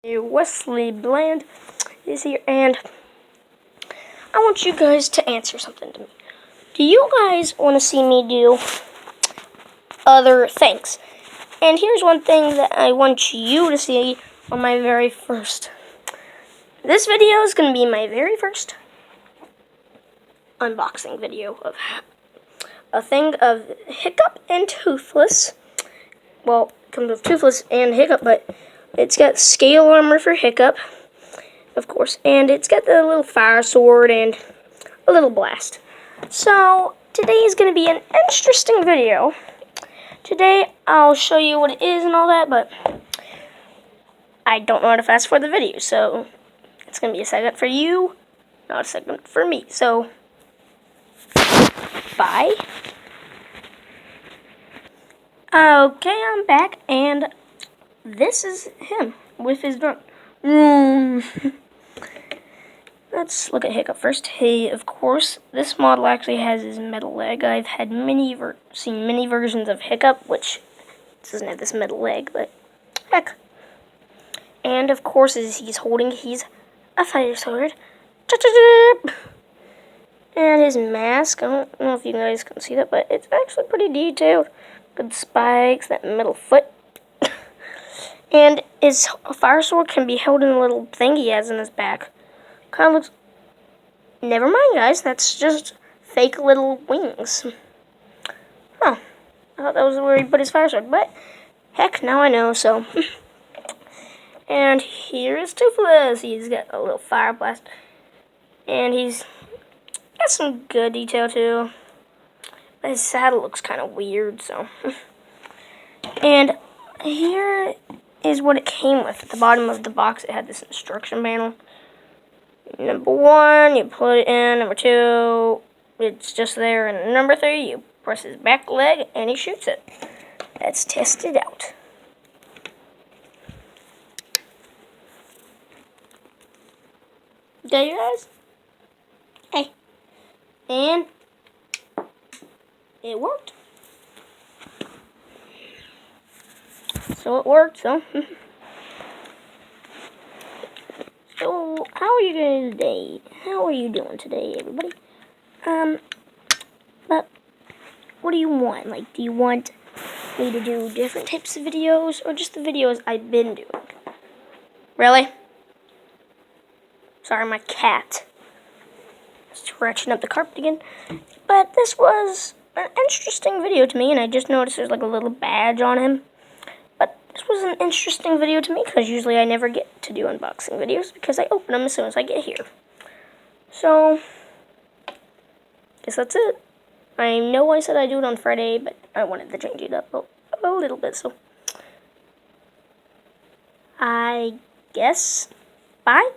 Wesley Bland is here, and I want you guys to answer something to me. Do you guys want to see me do other things? And here's one thing that I want you to see on my very first. This video is going to be my very first unboxing video of a thing of Hiccup and Toothless. Well, it comes with Toothless and Hiccup, but it's got scale armor for Hiccup, of course, and it's got the little fire sword and a little blast. So today is going to be an interesting video. Today I'll show you what it is and all that, but I don't know how to fast forward the video, so it's going to be a segment for you, not a segment for me. So bye. Okay, I'm back, and this is him with his drum. Let's look at Hiccup first. Hey, of course, this model actually has his metal leg. I've had seen many versions of Hiccup, which doesn't have this metal leg, but heck. And of course, he's a fire sword. And his mask, I don't know if you guys can see that, but it's actually pretty detailed. Good spikes, that metal foot. And his fire sword can be held in a little thing he has in his back. Kind of looks... Never mind, guys. That's just fake little wings. Huh. I thought that was where he put his fire sword. But, heck, now I know, so... And here is Toothless. He's got a little fire blast. And he's got some good detail, too. But his saddle looks kind of weird, so... And here is what it came with. At the bottom of the box, it had this instruction panel. Number 1, you put it in. Number 2, it's just there. And number 3, you press his back leg and he shoots it. Let's test it out. Got your eyes? Hey. And it worked. So it worked, so. So, how are you doing today? How are you doing today, everybody? But, what do you want? Like, do you want me to do different types of videos, or just the videos I've been doing? Really? Sorry, my cat. Scratching up the carpet again. But this was an interesting video to me, and I just noticed there's like a little badge on him. But this was an interesting video to me, because usually I never get to do unboxing videos, because I open them as soon as I get here. So, guess that's it. I know I said I'd do it on Friday, but I wanted to change it up a little bit, so I guess, bye.